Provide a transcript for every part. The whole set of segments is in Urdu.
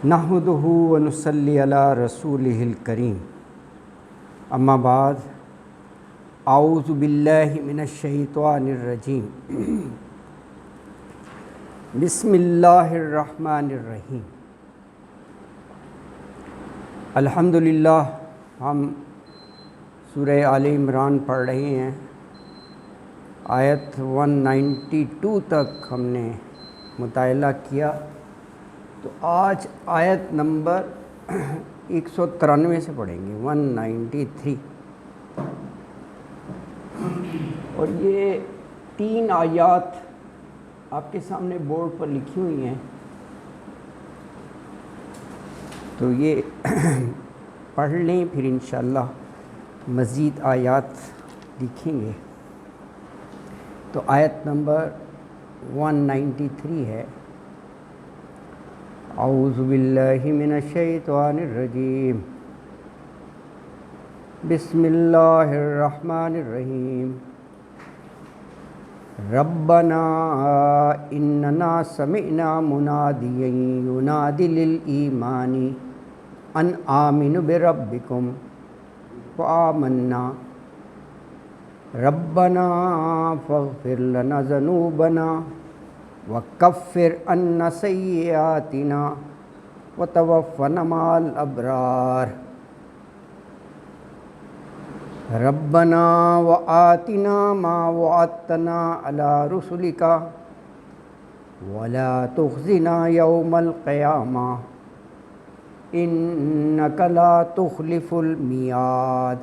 نحمدہ و نصلی علی رسولہ الکریم، اما بعد، اعوذ باللہ من الشیطان الرجیم، بسم اللہ الرحمن الرحیم۔ الحمدللہ ہم سورہ آل عمران پڑھ رہے ہیں۔ آیت 192 تک ہم نے مطالعہ کیا، تو آج آیت نمبر 193 سے پڑھیں گے، 193۔ اور یہ 3 آیات آپ کے سامنے بورڈ پر لکھی ہوئی ہیں، تو یہ پڑھ لیں، پھر انشاءاللہ مزید آیات لکھیں گے۔ تو آیت نمبر 193 ہے، اعوذ باللہ من الشیطان الرجیم، بسم اللہ الرحمن الرحیم۔ ربنا اننا سمعنا منادیا ینادی للایمان ان آمنوا بربکم فآمنا ربنا فاغفر لنا ذنوبنا وکفر عنا سیئاتنا وتوفنا مع الابرار ربنا وآتنا ما وعدتنا على رسلك ولا تخزنا يوم القيامة إنك لا تخلف الميعاد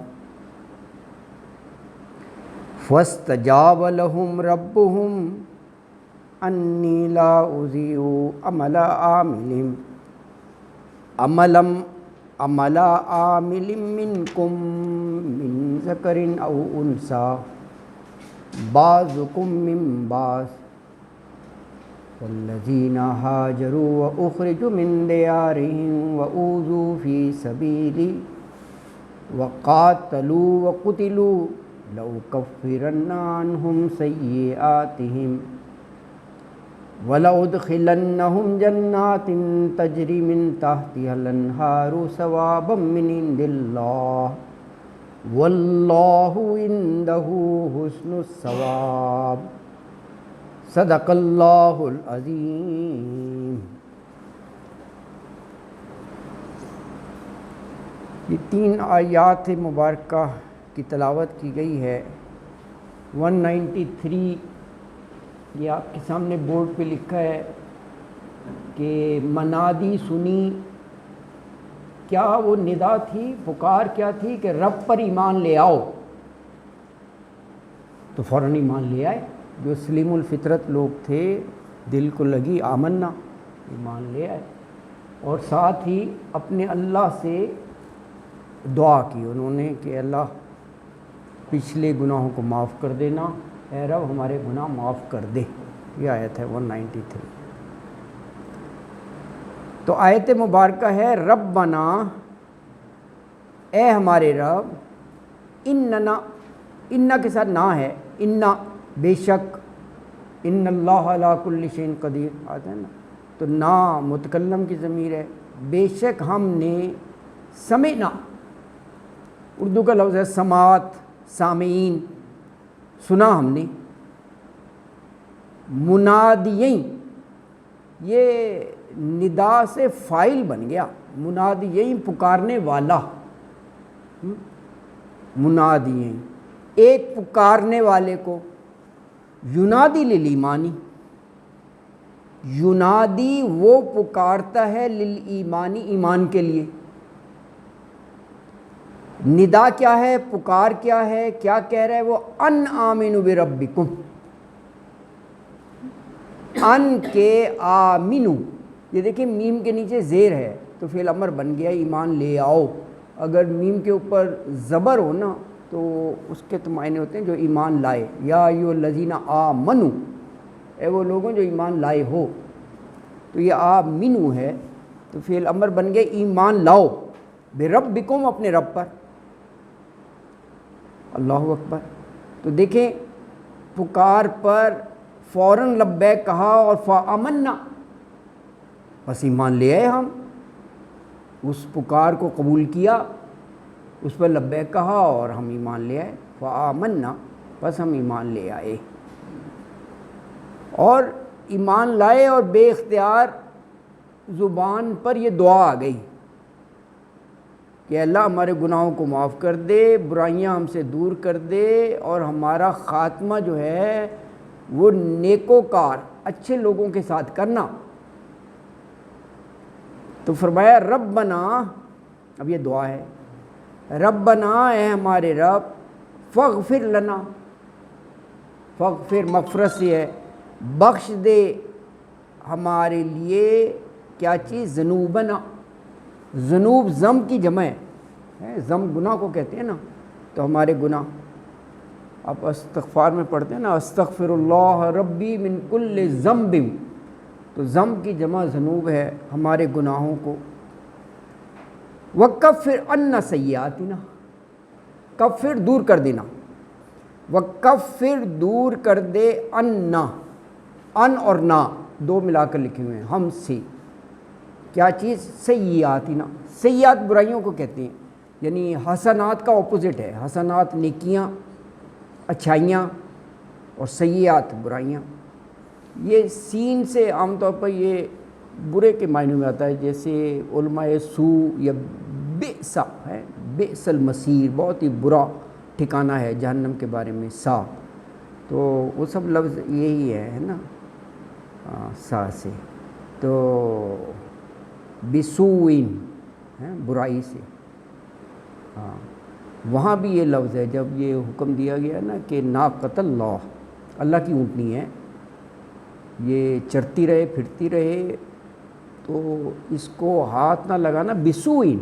فاستجاب لهم ربهم انی لا اضیع عمل عامل منکم من ذکر او انثی بعضکم من بعض والذین ہاجروا واخرجوا من دیارہم واوذوا فی سبیلی وقاتلوا وقتلوا لأکفرن عنہم سیئاتہم وَلَأُدْخِلَنَّهُمْ جَنَّاتٍ تَجْرِي مِن تَحْتِهَا الْأَنْهَارُ ثَوَابًا مِّنْ عِندِ اللَّهِ وَاللَّهُ عِندَهُ حُسْنُ الثَّوَابِ صدق اللہ العظیم۔ یہ 3 آیات مبارکہ کی تلاوت کی گئی ہے۔ 193 یہ آپ کے سامنے بورڈ پہ لکھا ہے کہ منادی سنی، کیا وہ ندا تھی، پکار کیا تھی کہ رب پر ایمان لے آؤ، تو فوراً ایمان لے آئے۔ جو سلیم الفطرت لوگ تھے، دل کو لگی آمنا، ایمان لے آئے، اور ساتھ ہی اپنے اللہ سے دعا کی انہوں نے کہ اللہ پچھلے گناہوں کو معاف کر دینا، اے رب ہمارے گناہ معاف کر دے۔ یہ آیت ہے 193۔ تو آیت مبارکہ ہے ربنا، اے ہمارے رب، اننا، اننا کے ساتھ نا ہے، اننا بے شک، ان اللہ علی کل شیء قدیر آتا ہے نا، تو نا متکلم کی ضمیر ہے، بے شک ہم نے سمعنا، اردو کا لفظ ہے سماعت، سامعین، سنا ہم نے، منادیین، یہ ندا سے فاعل بن گیا، منادیین پکارنے والا، منادیین ایک پکارنے والے کو، ینادی للایمانی، ینادی وہ پکارتا ہے للایمانی، ایمان کے لیے۔ ندا کیا ہے، پکار کیا ہے، کیا کہہ رہا ہے وہ، ان آمنوا بربکم، ان کے آمنو، یہ دیکھیں میم کے نیچے زیر ہے تو فعل امر بن گیا ایمان لے آؤ۔ اگر میم کے اوپر زبر ہو نا تو اس کے تو معنی ہوتے ہیں جو ایمان لائے، یا ایھا الذین آمنو، اے وہ لوگوں جو ایمان لائے ہو، تو یہ آمنو ہے تو فعل امر بن گیا ایمان لاؤ، بربکم، اپنے رب پر۔ اللہ اکبر۔ تو دیکھیں پکار پر فوراً لبیک کہا اور فآمنا، بس ایمان لے آئے ہم، اس پکار کو قبول کیا، اس پر لبیک کہا اور ہم ایمان لے آئے، فآمنا، بس ہم ایمان لے آئے، اور ایمان لائے اور بے اختیار زبان پر یہ دعا آ گئی کہ اللہ ہمارے گناہوں کو معاف کر دے، برائیاں ہم سے دور کر دے، اور ہمارا خاتمہ جو ہے وہ نیکوکار اچھے لوگوں کے ساتھ کرنا۔ تو فرمایا ربنا، اب یہ دعا ہے، ربنا اے ہمارے رب، فاغفر لنا، فاغفر مغفرت سے ہے، بخش دے ہمارے لیے کیا چیز، ذنوبنا، ذنوب ذنب کی جمع ہے، ذنب گناہ کو کہتے ہیں نا، تو ہمارے گناہ، آپ استغفار میں پڑھتے ہیں نا، استغفر اللہ ربی من کل ذنب، تو ذنب کی جمع ذنوب ہے، ہمارے گناہوں کو، وکفر عنا سیئاتنا، کفر دور کر دینا، وکفر دور کر دے، عنا، ان اور نا دو ملا کر لکھے ہوئے ہیں، ہم سے کیا چیز، سیئاتنا، سیئات برائیوں کو کہتے ہیں، یعنی حسنات کا اپوزٹ ہے، حسنات نیکیاں اچھائیاں، اور سیئات برائیاں۔ یہ سین سے عام طور پر یہ برے کے معنی میں آتا ہے، جیسے علماء سو یا بئس ہے، بئس المصیر، بہت ہی برا ٹھکانہ ہے جہنم کے بارے میں، سا، تو وہ سب لفظ یہی ہے نا، سا سے، تو بسوئن ہے برائی سے، ہاں وہاں بھی یہ لفظ ہے، جب یہ حکم دیا گیا نا کہ ناقۃ اللہ، اللہ کی اونٹنی ہے، یہ چرتی رہے پھرتی رہے، تو اس کو ہاتھ نہ لگانا، بسوئن،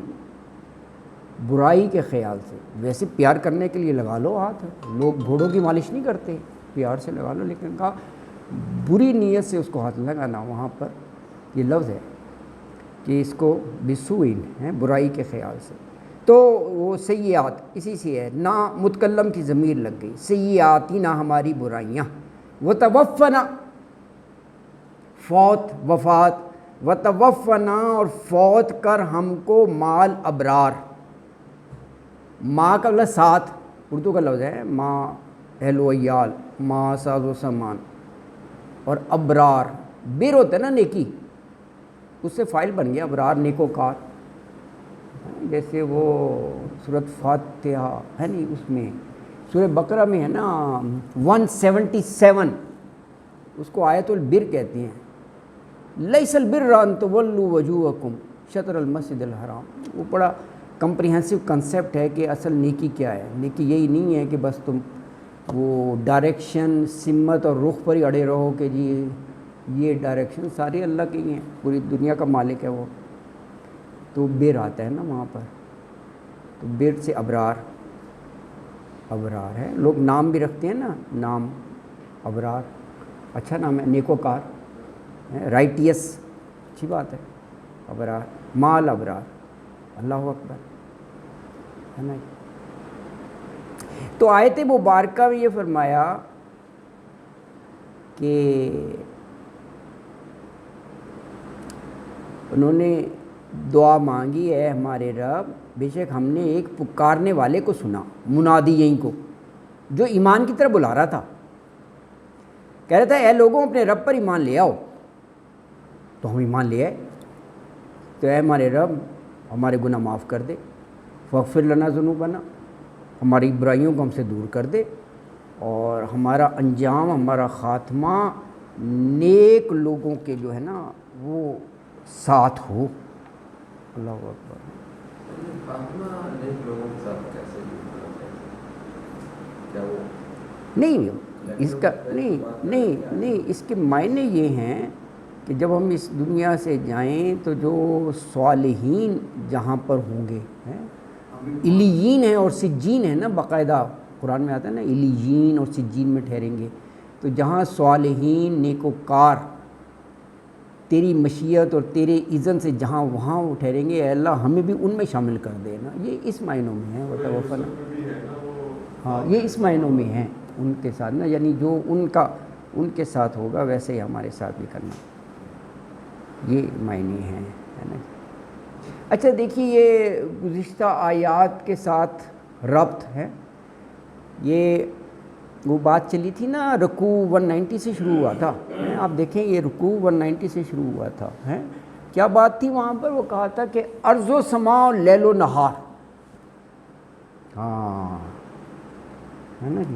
برائی کے خیال سے، ویسے پیار کرنے کے لیے لگا لو ہاتھ، لوگ گھوڑوں کی مالش نہیں کرتے، پیار سے لگا لو، لیکن کہا بری نیت سے اس کو ہاتھ لگانا، وہاں پر یہ لفظ ہے کہ اس کو بسوئن ہے، برائی کے خیال سے، تو وہ سیئات اسی سے ہے، نا متکلم کی ضمیر لگ گئی، سیئاتی، نہ ہماری برائیاں، وتوفنا، فوت، وفات، وتوفنا، اور فوت کر ہم کو، مال ابرار، ماں کا لفظ ساتھ، اردو کا لفظ ہے، ماں اہل و عیال، ماں ساز و سامان، اور ابرار، بر ہوتا ہے نا نیکی، اس سے فائل بن گیا ابرار، نیکوکار، جیسے وہ سورۃ فاتحہ ہے نہیں، اس میں سورہ بقرہ میں ہے نا 177، اس کو آیت البر کہتے ہیں، لیس البر ان تولوا وجوہکم شطر المسجد الحرام، وہ بڑا کمپریہنسو کنسیپٹ ہے کہ اصل نیکی کیا ہے، نیکی یہی نہیں ہے کہ بس تم وہ ڈائریکشن، سمت اور رخ پر ہی اڑے رہو کہ جی یہ ڈائریکشن ساری اللہ کی ہیں، پوری دنیا کا مالک ہے وہ، تو بر آتا ہے نا وہاں پر، تو بر سے ابرار، ابرار ہے، لوگ نام بھی رکھتے ہیں نا، نام ابرار، اچھا نام ہے، نیکوکار، رائٹیس، اچھی بات ہے، ابرار، مال ابرار، اللہ اکبر، ہے نا۔ تو آیت مبارکہ میں یہ فرمایا کہ انہوں نے دعا مانگی، اے ہمارے رب، بے شک ہم نے ایک پکارنے والے کو سنا، منادی یہیں کو، جو ایمان کی طرف بلا رہا تھا، کہہ رہا تھا اے لوگوں اپنے رب پر ایمان لے آؤ، تو ہم ایمان لے آئے، تو اے ہمارے رب ہمارے گناہ معاف کر دے، فاغفر لنا ذنوبنا، ہماری برائیوں کو ہم سے دور کر دے، اور ہمارا انجام، ہمارا خاتمہ نیک لوگوں کے جو ہے نا وہ ساتھ ہو، اللہ اکبر۔ خاتمہ نیک لوگوں کے ساتھ کیسے ہوتا ہے؟ کیا وہ نہیں اس کا نہیں اس کے معنی یہ ہیں کہ جب ہم اس دنیا سے جائیں تو جو صالحین جہاں پر ہوں گے، علیین ہیں اور سجین ہیں نا، باقاعدہ قرآن میں آتا ہے نا، علیین اور سجین میں ٹھہریں گے، تو جہاں صالحین نیکوکار تیری مشیت اور تیرے اذن سے جہاں وہاں وہ ٹھہریں گے، اے اللہ ہمیں بھی ان میں شامل کر دینا، یہ اس معنوں میں ہے، وتوفنا، ہاں یہ اس معنوں میں ہیں ان کے ساتھ نا، یعنی جو ان کے ساتھ ہوگا ویسے ہی ہمارے ساتھ بھی کرنا، یہ معنی ہیں، ہے نا۔ اچھا دیکھیے یہ گزشتہ آیات کے ساتھ ربط ہے. یہ وہ بات چلی تھی نا رکوع 190 سے شروع ہوا تھا. آپ دیکھیں یہ رکوع 190 سے شروع ہوا تھا. کیا بات تھی وہاں پر؟ وہ کہا تھا کہ ارض و سما لیل و نہار. ہاں ہے نا جی.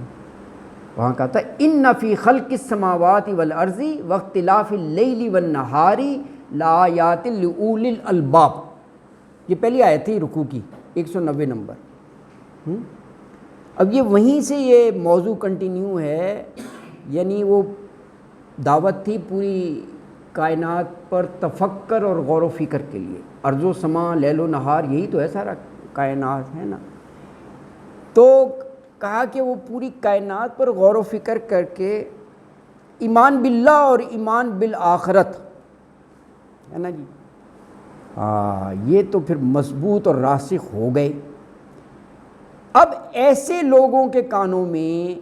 وہاں کہا تھا ان فی خلق السماوات والارض واختلاف اللیل والنہار لآیات لأولی الالباب. یہ پہلی آیت تھی رکوع کی 190 نمبر. اب یہ وہیں سے یہ موضوع کنٹینیو ہے. یعنی وہ دعوت تھی پوری کائنات پر تفکر اور غور و فکر کے لیے. ارض و سما لیل و نہار یہی تو ہے سارا کائنات ہے نا. تو کہا کہ وہ پوری کائنات پر غور و فکر کر کے ایمان باللہ اور ایمان بالآخرت ہے نا جی. یہ تو پھر مضبوط اور راسخ ہو گئے. اب ایسے لوگوں کے کانوں میں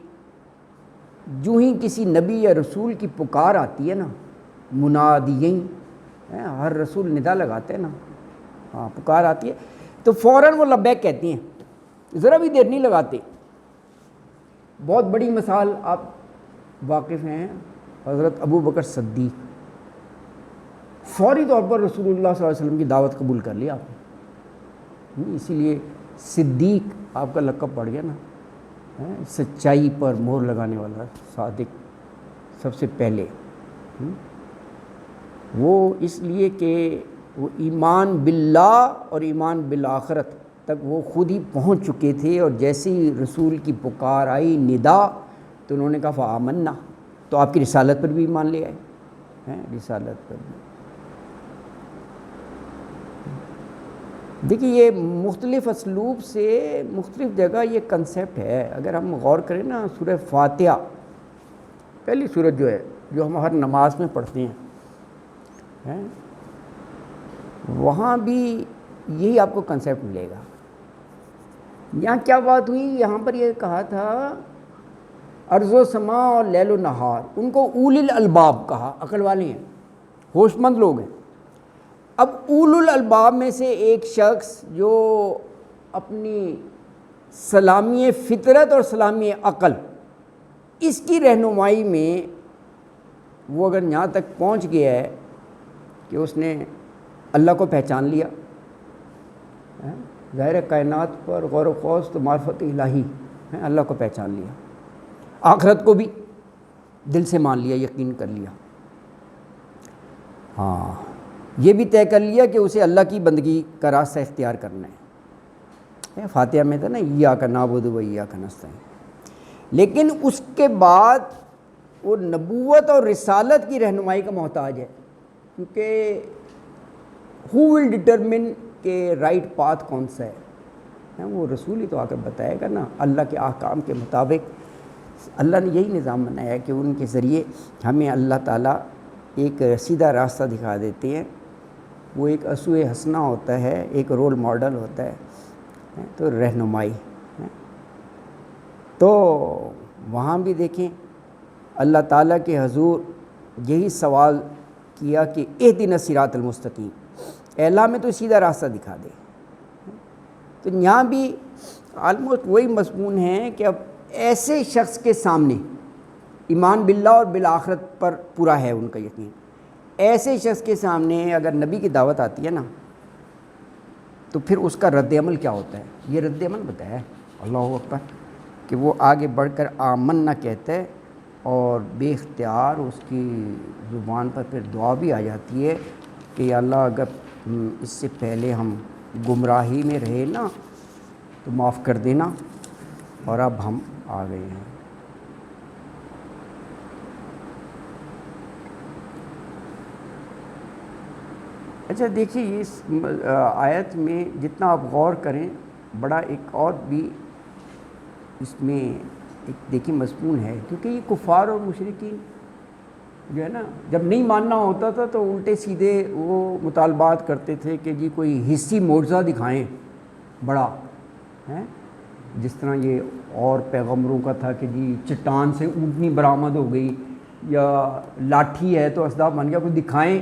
جو ہی کسی نبی یا رسول کی پکار آتی ہے نا، منادیین، ہر رسول ندا لگاتے ہیں نا، پکار آتی ہے تو فوراً وہ لبیک کہتی ہیں، ذرا بھی دیر نہیں لگاتے. بہت بڑی مثال آپ واقف ہیں حضرت ابو بکر صدیق. فوری طور پر رسول اللہ صلی اللہ علیہ وسلم کی دعوت قبول کر لی آپ نے. اسی لیے صدیق آپ کا لقب پڑ گیا نا، سچائی پر مہر لگانے والا صادق سب سے پہلے. وہ اس لیے کہ وہ ایمان باللہ اور ایمان بالآخرت تک وہ خود ہی پہنچ چکے تھے، اور جیسے ہی رسول کی پکار آئی ندا تو انہوں نے کہا فآمنا. تو آپ کی رسالت پر بھی ایمان لے آئے، رسالت پر بھی. دیکھیے یہ مختلف اسلوب سے مختلف جگہ یہ کنسیپٹ ہے. اگر ہم غور کریں نا سورہ فاتحہ پہلی سورت جو ہے جو ہم ہر نماز میں پڑھتے ہیں، وہاں بھی یہی آپ کو کنسیپٹ ملے گا. یہاں کیا بات ہوئی؟ یہاں پر یہ کہا تھا ارض و سما اور لیل و نہار. ان کو اولی الالباب کہا، عقل والے ہیں، ہوش مند لوگ ہیں. اب اول الالباب میں سے ایک شخص جو اپنی سلامی فطرت اور سلامی عقل اس کی رہنمائی میں وہ اگر یہاں تک پہنچ گیا ہے کہ اس نے اللہ کو پہچان لیا، ظاہر کائنات پر غور و خوض تو معرفت الہی ہے، اللہ کو پہچان لیا، آخرت کو بھی دل سے مان لیا، یقین کر لیا، یہ بھی طے کر لیا کہ اسے اللہ کی بندگی کا راستہ اختیار کرنا ہے. فاتحہ میں تھا نا ایاک نعبد و ایاک نستعین. لیکن اس کے بعد وہ نبوت اور رسالت کی رہنمائی کا محتاج ہے، کیونکہ ہو ول ڈٹرمن کہ رائٹ پاتھ کون سا ہے؟ وہ رسول ہی تو آ کر بتائے گا نا. اللہ کے احکام کے مطابق اللہ نے یہی نظام بنایا ہے کہ ان کے ذریعے ہمیں اللہ تعالیٰ ایک سیدھا راستہ دکھا دیتے ہیں. وہ ایک اسوہ حسنہ ہوتا ہے، ایک رول ماڈل ہوتا ہے، تو رہنمائی. تو وہاں بھی دیکھیں اللہ تعالیٰ کے حضور یہی سوال کیا کہ اہدنا الصراط المستقیم، اے اللہ میں تو سیدھا راستہ دکھا دے. تو یہاں بھی آلموسٹ وہی مضمون ہے کہ اب ایسے شخص کے سامنے ایمان باللہ اور بالآخرت پر پورا ہے ان کا یقین، ایسے شخص کے سامنے اگر نبی کی دعوت آتی ہے نا تو پھر اس کا رد عمل کیا ہوتا ہے؟ یہ رد عمل بتایا ہے اللہ اکبر کہ وہ آگے بڑھ کر آمنا کہتا ہے، اور بے اختیار اس کی زبان پر پھر دعا بھی آ جاتی ہے کہ یا اللہ اگر اس سے پہلے ہم گمراہی میں رہے نا تو معاف کر دینا، اور اب ہم آ گئے ہیں. اچھا دیکھیے اس آیت میں جتنا آپ غور کریں بڑا ایک اور بھی اس میں ایک دیکھیے مضمون ہے، کیونکہ یہ کفار اور مشرکین جو ہے نا جب نہیں ماننا ہوتا تھا تو الٹے سیدھے وہ مطالبات کرتے تھے کہ جی کوئی حصی معجزہ دکھائیں بڑا ہے، جس طرح یہ اور پیغمبروں کا تھا کہ جی چٹان سے اونٹنی برآمد ہو گئی، یا لاٹھی ہے تو اسداف بن گیا، کوئی دکھائیں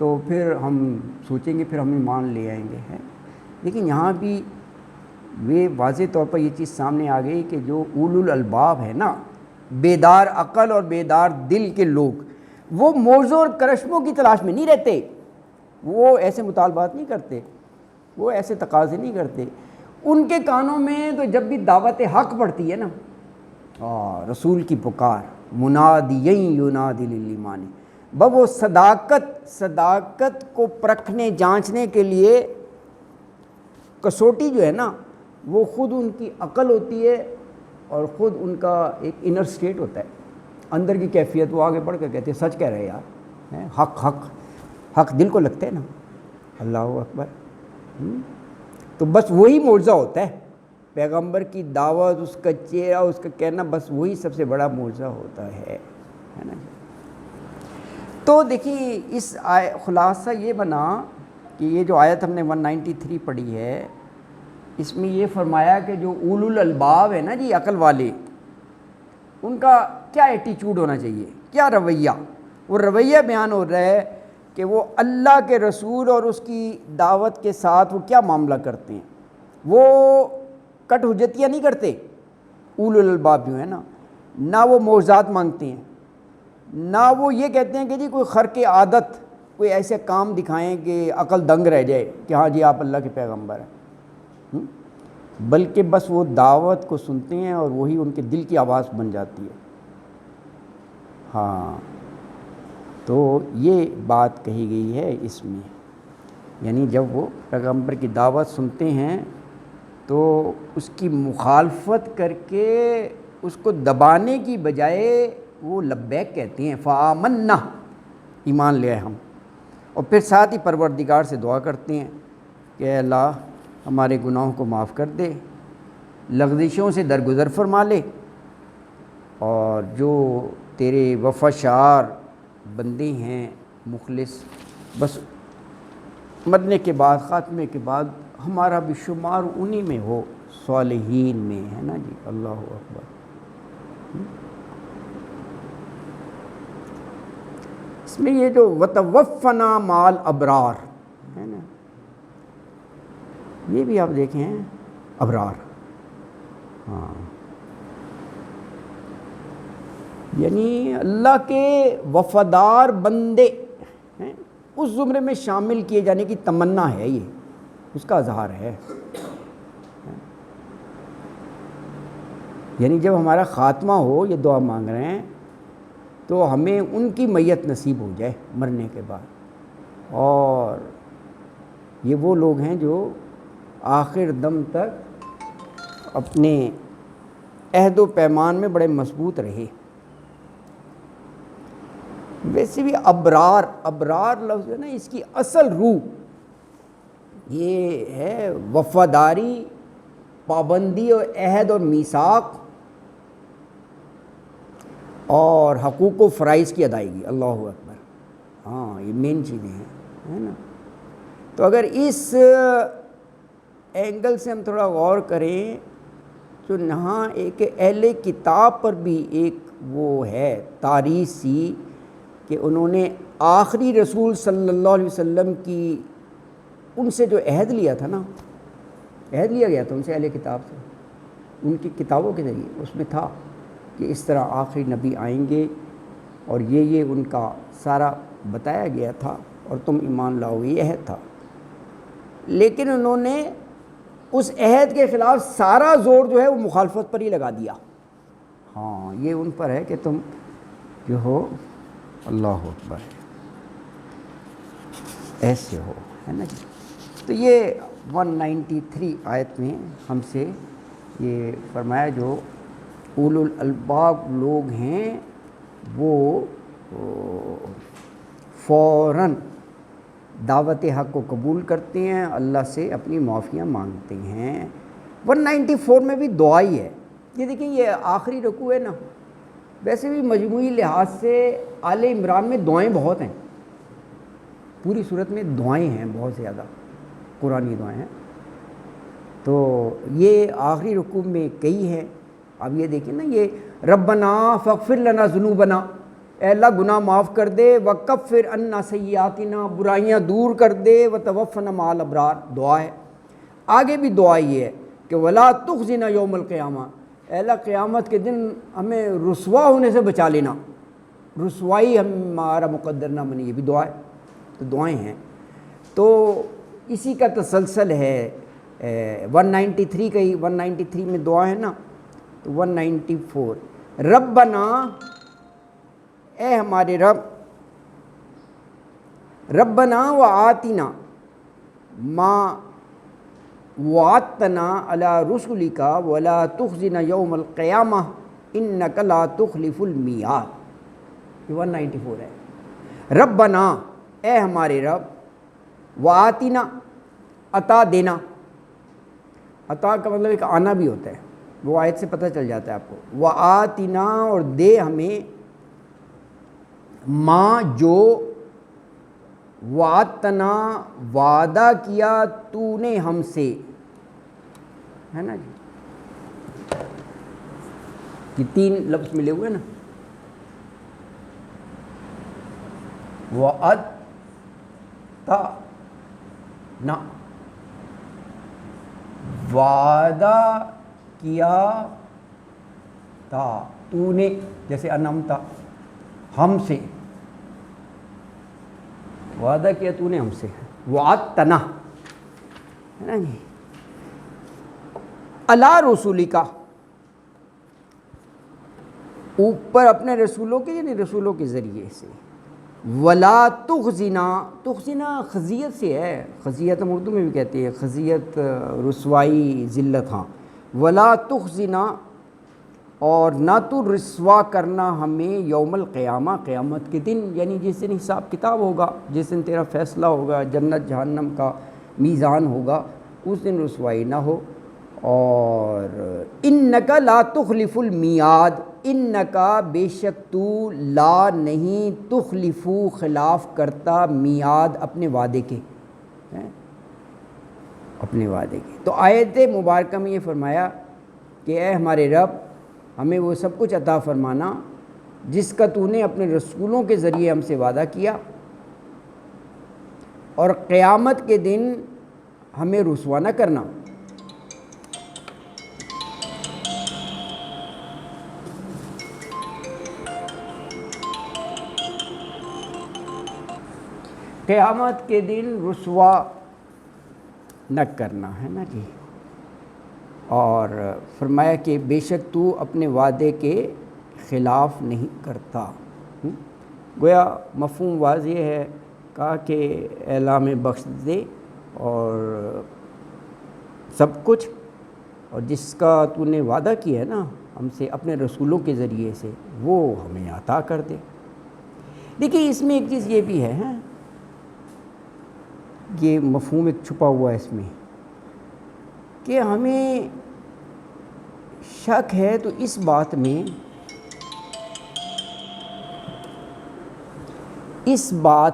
تو پھر ہم سوچیں گے، پھر ہم ایمان لے آئیں گے. ہے لیکن یہاں بھی وہ واضح طور پر یہ چیز سامنے آ گئی کہ جو اولو الالباب ہے نا، بیدار عقل اور بیدار دل کے لوگ، وہ موضوع اور کرشموں کی تلاش میں نہیں رہتے، وہ ایسے مطالبات نہیں کرتے، وہ ایسے تقاضے نہیں کرتے. ان کے کانوں میں تو جب بھی دعوت حق پڑتی ہے نا، رسول کی پکار، منادی ینادی للایمان، وہ صداقت کو پرکھنے جانچنے کے لیے کسوٹی جو ہے نا، وہ خود ان کی عقل ہوتی ہے اور خود ان کا ایک انر سٹیٹ ہوتا ہے، اندر کی کیفیت. وہ آگے بڑھ کر کہتے ہیں سچ کہہ رہے یار، حق دل کو لگتا ہے نا. اللہ اکبر. تو بس وہی معجزہ ہوتا ہے، پیغمبر کی دعوت، اس کا چہرہ، اس کا کہنا، بس وہی سب سے بڑا معجزہ ہوتا ہے نا. تو دیکھیے اس خلاصہ یہ بنا کہ یہ جو آیت ہم نے 193 پڑھی ہے، اس میں یہ فرمایا کہ جو اولو الالباب ہے نا جی، عقل والے، ان کا کیا ایٹیچیوڈ ہونا چاہیے، کیا رویہ. وہ رویہ بیان ہو رہا ہے کہ وہ اللہ کے رسول اور اس کی دعوت کے ساتھ وہ کیا معاملہ کرتے ہیں. وہ کٹ حجتیاں نہیں کرتے اولو الالباب جو ہے نا، نہ وہ معجزات مانگتے ہیں، نہ وہ یہ کہتے ہیں کہ جی کوئی خرق عادت، کوئی ایسے کام دکھائیں کہ عقل دنگ رہ جائے کہ ہاں جی آپ اللہ کے پیغمبر ہیں. بلکہ بس وہ دعوت کو سنتے ہیں اور وہی ان کے دل کی آواز بن جاتی ہے. ہاں، تو یہ بات کہی گئی ہے اس میں، یعنی جب وہ پیغمبر کی دعوت سنتے ہیں تو اس کی مخالفت کر کے اس کو دبانے کی بجائے وہ لبیک کہتے ہیں، فآمنا، ایمان لے آئے ہم. اور پھر ساتھ ہی پروردگار سے دعا کرتے ہیں کہ اے اللہ ہمارے گناہوں کو معاف کر دے، لغزشوں سے درگزر فرما لے، اور جو تیرے وفاشار بندے ہیں مخلص، بس مرنے کے بعد، خاتمے کے بعد ہمارا بھی شمار انہی میں ہو، صالحین میں، ہے نا جی. اللہ اکبر. اس میں یہ جو وتوفنا مال ابرار ہے نا، یہ بھی آپ دیکھیں ابرار. ہاں، یعنی اللہ کے وفادار بندے ہیں، اس زمرے میں شامل کیے جانے کی تمنا ہے، یہ اس کا اظہار ہے. یعنی جب ہمارا خاتمہ ہو، یہ دعا مانگ رہے ہیں، تو ہمیں ان کی میت نصیب ہو جائے مرنے کے بعد. اور یہ وہ لوگ ہیں جو آخر دم تک اپنے عہد و پیمان میں بڑے مضبوط رہے. ویسے بھی ابرار لفظ ہے نا، اس کی اصل روح یہ ہے وفاداری، پابندی اور عہد اور میثاق اور حقوق و فرائض کی ادائیگی. اللہ اکبر. ہاں، یہ مین چیزیں ہیں، ہے نا. تو اگر اس اینگل سے ہم تھوڑا غور کریں تو یہاں ایک اہل کتاب پر بھی ایک وہ ہے تاریخ سی کہ انہوں نے آخری رسول صلی اللہ علیہ وسلم کی ان سے جو عہد لیا تھا نا، عہد لیا گیا تھا ان سے اہل کتاب سے، ان کی کتابوں کے ذریعے اس میں تھا کہ اس طرح آخری نبی آئیں گے اور یہ ان کا سارا بتایا گیا تھا اور تم ایمان لاؤ، یہ عہد تھا. لیکن انہوں نے اس عہد کے خلاف سارا زور جو ہے وہ مخالفت پر ہی لگا دیا. ہاں، یہ ان پر ہے کہ تم جو ہو اللہ اکبر ایسے ہو، ہے نا جی. تو یہ 193 آیت میں ہم سے یہ فرمایا جو اولو الالباب لوگ ہیں وہ فوراً دعوت حق کو قبول کرتے ہیں، اللہ سے اپنی معافیاں مانگتے ہیں. 194 میں بھی دعا ہی ہے. یہ دیکھیں یہ آخری رکوع ہے نا، ویسے بھی مجموعی لحاظ سے آل عمران میں دعائیں بہت ہیں، پوری صورت میں دعائیں ہیں بہت زیادہ، قرآنی دعائیں ہیں. تو یہ آخری رکوع میں کئی ہیں. اب یہ دیکھیں نا، یہ ربنا فاغفر لنا ذنوبنا، اے اللہ گناہ معاف کر دے، وکفر عنا سیئاتنا، برائیاں دور کر دے، وتوفنا مع الابرار، دعا ہے۔ آگے بھی دعا یہ ہے کہ ولا تخزنا یوم القیامہ، اے اللہ قیامت کے دن ہمیں رسوا ہونے سے بچا لینا، رسوائی ہمارا مقدر نہ بنے، یہ بھی دعا ہے۔ تو دعائیں ہیں، تو اسی کا تسلسل ہے 193 کا ہی، 193 میں دعا ہے نا، تو 194 ربنا، اے ہمارے رب، ربنا وآتنا ما وعدتنا علی رسلک ولا تخزنا یوم القیامہ انک لا تخلف المیعاد، یہ 194 ہے۔ ربنا، اے ہمارے رب، وآتنا، عطا دینا، عطا کا مطلب ایک آنا بھی ہوتا ہے، وہ آیت سے پتہ چل جاتا ہے آپ کو، وآتنا، اور دے ہمیں، ماں جو، وعدتنا، وعدہ کیا تو نے ہم سے، ہے نا جی، یہ تین لفظ ملے ہوئے نا، وعدتنا، وعدہ کیا تھا تو نے، جیسے انعمتا، ہم سے، وعدہ کیا تو نے ہم سے، وعدتنا، ہے نا جی، علی رسولک، اوپر اپنے رسولوں کے، یعنی رسولوں کے ذریعے سے، ولا تخزنا، تخزنا خزیت سے ہے، خزیت ہم اردو میں بھی کہتے ہیں، خزیت رسوائی ذلت، ہاں، ولا تخزنا، اور نہ تو رسوا کرنا ہمیں یوم القیامہ، قیامت کے دن، یعنی جس دن حساب کتاب ہوگا، جس دن تیرا فیصلہ ہوگا، جنت جہنم کا میزان ہوگا، اس دن رسوائی نہ ہو۔ اور انک لا تخلف المیعاد، انک بے شک تو، لا نہیں، تخلفو خلاف کرتا، میعاد اپنے وعدے کے، اپنے وعدے کے۔ تو آیت مبارکہ میں یہ فرمایا کہ اے ہمارے رب، ہمیں وہ سب کچھ عطا فرمانا جس کا تو نے اپنے رسولوں کے ذریعے ہم سے وعدہ کیا، اور قیامت کے دن ہمیں رسوا نہ کرنا۔ قیامت کے دن رسوا نہ کرنا، ہے نا جی۔ اور فرمایا کہ بے شک تو اپنے وعدے کے خلاف نہیں کرتا۔ گویا مفہوم واضح ہے، کہا کہ اے اللہ ہمیں بخش دے اور سب کچھ، اور جس کا تو نے وعدہ کیا ہے نا ہم سے اپنے رسولوں کے ذریعے سے، وہ ہمیں عطا کر دے۔ دیکھیے اس میں ایک چیز یہ بھی ہے، یہ مفہوم ایک چھپا ہوا ہے اس میں، کہ ہمیں شک ہے تو اس بات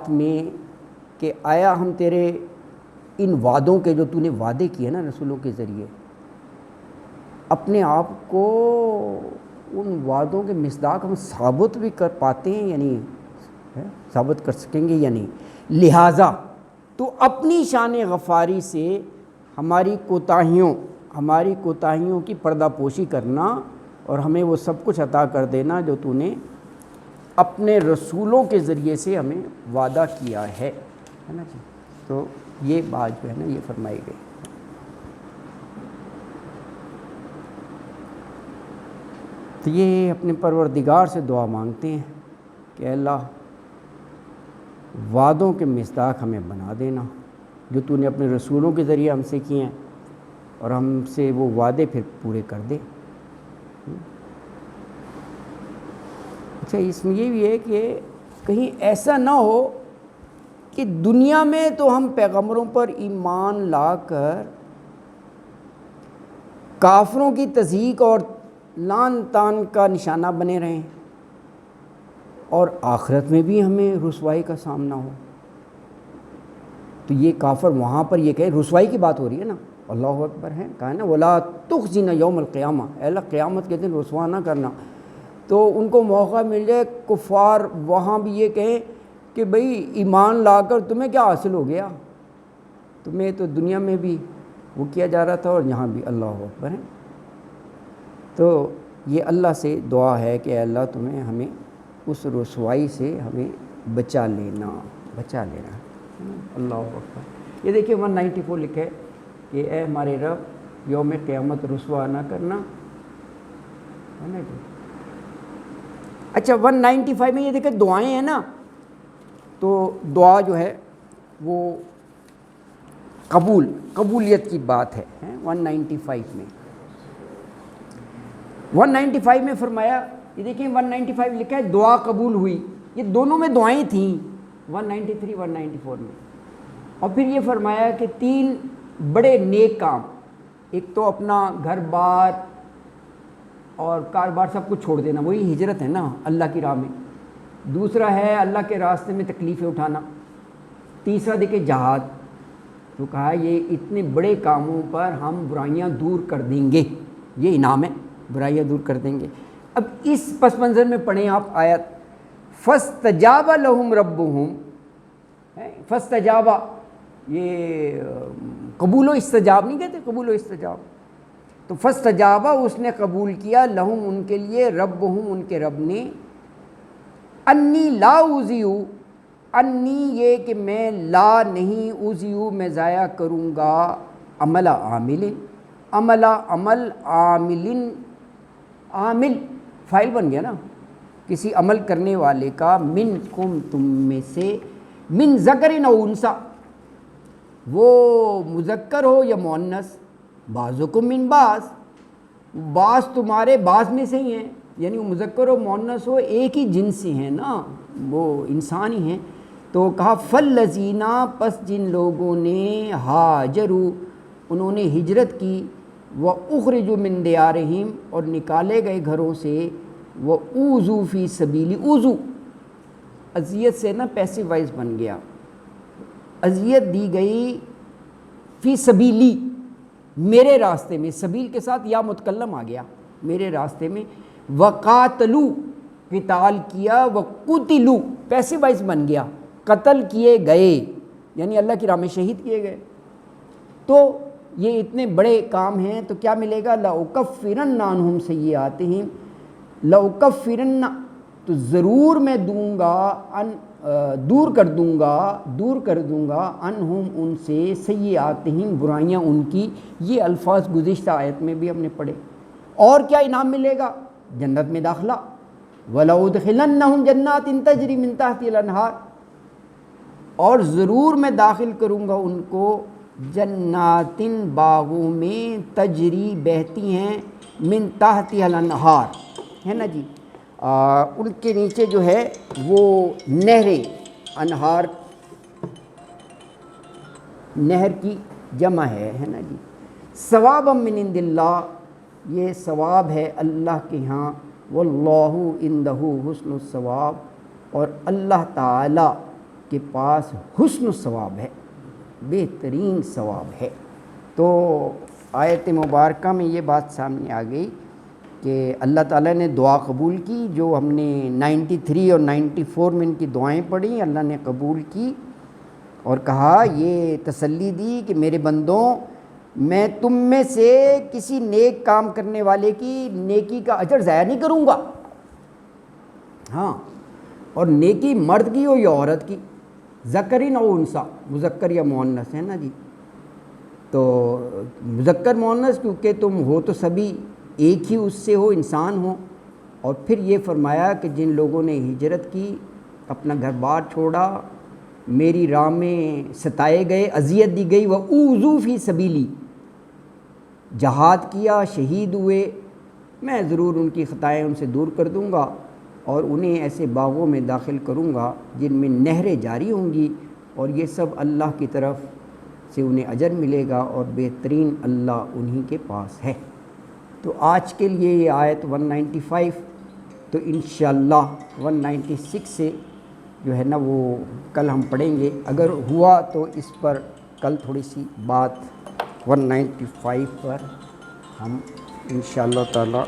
میں کہ آیا ہم تیرے ان وعدوں کے، جو تو نے وعدے کیے نا رسولوں کے ذریعے، اپنے آپ کو ان وعدوں کے مصداق ہم ثابت بھی کر پاتے ہیں، یعنی ثابت کر سکیں گے یا نہیں۔ لہٰذا تو اپنی شان غفاری سے ہماری کوتاہیوں کی پردہ پوشی کرنا، اور ہمیں وہ سب کچھ عطا کر دینا جو تو نے اپنے رسولوں کے ذریعے سے ہمیں وعدہ کیا ہے نا جی۔ تو یہ بات جو ہے نا یہ فرمائی گئی۔ تو یہ اپنے پروردگار سے دعا مانگتے ہیں کہ اے اللہ وعدوں کے مصداق ہمیں بنا دینا جو تو نے اپنے رسولوں کے ذریعے ہم سے کیے ہیں، اور ہم سے وہ وعدے پھر پورے کر دے۔ اچھا، اس میں یہ بھی ہے کہ کہیں ایسا نہ ہو کہ دنیا میں تو ہم پیغمبروں پر ایمان لا کر کافروں کی تضحیق اور لعن طعن کا نشانہ بنے رہیں، اور آخرت میں بھی ہمیں رسوائی کا سامنا ہو۔ تو یہ کافر وہاں پر یہ کہے، رسوائی کی بات ہو رہی ہے نا، اللہ اکبر ہے، کہا ہے نا ولا تخزنا یوم القیامہ، اے اللہ قیامت کے دن رسوا نہ کرنا۔ تو ان کو موقع مل جائے کفار وہاں بھی یہ کہیں کہ بھئی ایمان لا کر تمہیں کیا حاصل ہو گیا، تمہیں تو دنیا میں بھی وہ کیا جا رہا تھا اور یہاں بھی اللہ اکبر ہے۔ تو یہ اللہ سے دعا ہے کہ اے اللہ تمہیں ہمیں اس رسوائی سے ہمیں بچا لینا اللہ اکبر۔ یہ دیکھیے 194 لکھا ہے کہ اے ہمارے رب یوم قیامت رسوا نہ کرنا، ہے نا جی۔ اچھا 195 میں یہ دیکھیں دعائیں ہیں نا، تو دعا جو ہے وہ قبولیت کی بات ہے 195 میں۔ 195 میں فرمایا، یہ دیکھیں 195 لکھا ہے دعا قبول ہوئی، یہ دونوں میں دعائیں تھیں 193 194 میں۔ اور پھر یہ فرمایا کہ 3 بڑے نیک کام، ایک تو اپنا گھر بار اور کاروبار سب کچھ چھوڑ دینا، وہی ہجرت ہے نا اللہ کی راہ میں۔ دوسرا ہے اللہ کے راستے میں تکلیفیں اٹھانا۔ تیسرا دیکھیں جہاد، تو کہا یہ اتنے بڑے کاموں پر ہم برائیاں دور کر دیں گے، یہ انعام ہے، برائیاں دور کر دیں گے۔ اب اس پس منظر میں پڑھیں آپ آیت، فاستجاب لہم ربہم، فاستجاب، یہ قبول و استجاب نہیں کہتے، قبول و استجاب، تو فاستجاب اس نے قبول کیا، لہم ان کے لیے، ربہم ان کے رب نے، انی لا اضیع، انی یہ کہ میں لا نہیں، اضیع میں ضائع کروں گا، عمل عامل، عمل عامل، عامل فائل بن گیا نا، کسی عمل کرنے والے کا، منکم تم میں سے، من ذکر او انثی، وہ مذکر ہو یا مؤنث، بعضکم من بعض تمہارے بعض میں سے ہی ہیں، یعنی وہ مذکر و مؤنث ہو ایک ہی جنس سے ہیں نا، وہ انسان ہی ہیں۔ تو کہا فالذین، پس جن لوگوں نے، ہاجروا انہوں نے ہجرت کی، وَأُخْرِجُوا مِن دِيَارِهِمْ اور نکالے گئے گھروں سے، وَأُوذُوا فِي سَبِيلِي، اوذو اذیت سے نا پیسو وائز بن گیا، اذیت دی گئی، فی سبیلی میرے راستے میں، سبیل کے ساتھ یا متکلم آ گیا، میرے راستے میں، وقاتلو قتال کیا، وقتلو پیسو وائز بن گیا، قتل کیے گئے، یعنی اللہ کی راہ میں شہید کیے گئے۔ تو یہ اتنے بڑے کام ہیں، تو کیا ملے گا؟ لَأُكَفِّرَنَّ عَنْهُمْ سَيِّئَاتِهِمْ، لَأُكَفِّرَنَّ تو ضرور میں دوں گا، دور کر دوں گا عنہم ان سے، سیئاتہم برائیاں ان کی۔ یہ الفاظ گزشتہ آیت میں بھی ہم نے پڑھے۔ اور کیا انعام ملے گا؟ جنت میں داخلہ، وَلَأُدْخِلَنَّهُمْ جَنَّاتٍ تَجْرِي مِن تَحْتِهَا الْأَنْهَارُ، اور ضرور میں داخل کروں گا ان کو جناتن باغوں میں، تجری بہتی ہیں، من تحتها الانہار، ہے نا جی، ان کے نیچے جو ہے وہ نہریں، انہار نہر کی جمع ہے نا جی، ثوابا من عند اللہ، یہ ثواب ہے اللہ کے ہاں، واللہ عندہ حسن الثواب، اور اللہ تعالی کے پاس حسن الثواب ہے، بہترین ثواب ہے۔ تو آیت مبارکہ میں یہ بات سامنے آ گئی کہ اللہ تعالیٰ نے دعا قبول کی، جو ہم نے 93 اور 94 میں ان کی دعائیں پڑھی، اللہ نے قبول کی اور کہا، یہ تسلی دی کہ میرے بندوں، میں تم میں سے کسی نیک کام کرنے والے کی نیکی کا اجر ضائع نہیں کروں گا۔ ہاں، اور نیکی مرد کی ہو یا عورت کی، ذکرین او انثی، مذکر یا مؤنث، ہے نا جی۔ تو مذکر مؤنث کیونکہ تم ہو تو سبھی ایک ہی اس سے ہو، انسان ہو۔ اور پھر یہ فرمایا کہ جن لوگوں نے ہجرت کی، اپنا گھر بار چھوڑا، میری راہ میں ستائے گئے، اذیت دی گئی، وَأُوذُوا فِي سَبِيلِي، جہاد کیا، شہید ہوئے، میں ضرور ان کی خطائیں ان سے دور کر دوں گا، اور انہیں ایسے باغوں میں داخل کروں گا جن میں نہریں جاری ہوں گی، اور یہ سب اللہ کی طرف سے انہیں اجر ملے گا، اور بہترین اللہ انہی کے پاس ہے۔ تو آج کے لیے یہ آیت 195، تو انشاءاللہ 196 سے جو ہے نا وہ کل ہم پڑھیں گے، اگر ہوا تو اس پر کل تھوڑی سی بات 195 پر ہم انشاءاللہ تعالی